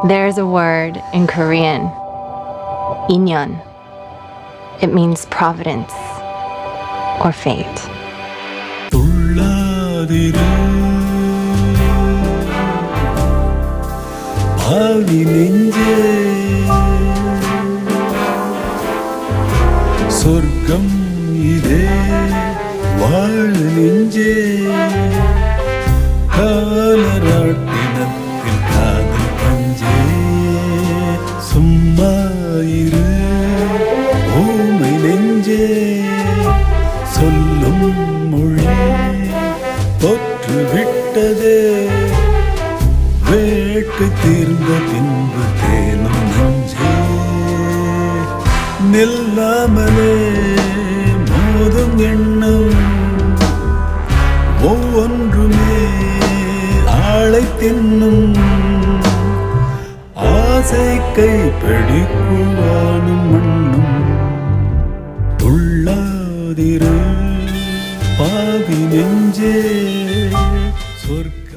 There's a word in Korean, 인연. It means providence or fate. துள்ளாதிரு பாவி நெஞ்சே சொர்க்கம் இதே வாழ நெஞ்சே காலராட்டினத்தில் காதல் பஞ்சே சும்மா இரு ஊமை நெஞ்சே சொல்லும் மொழி தொற்றுவிட்டதே வேட்கை தீர்ந்த பின்பு தேனும் நெஞ்சே நில்லாமலே மோதும் எண்ணம் ஒவ்வொன்றுமே ஆளை தின்னும் ஆசை கை பிடிக்குவானும் மண்ணும் துள்ளாதிரு பாவி நெஞ்சே சொர்க்க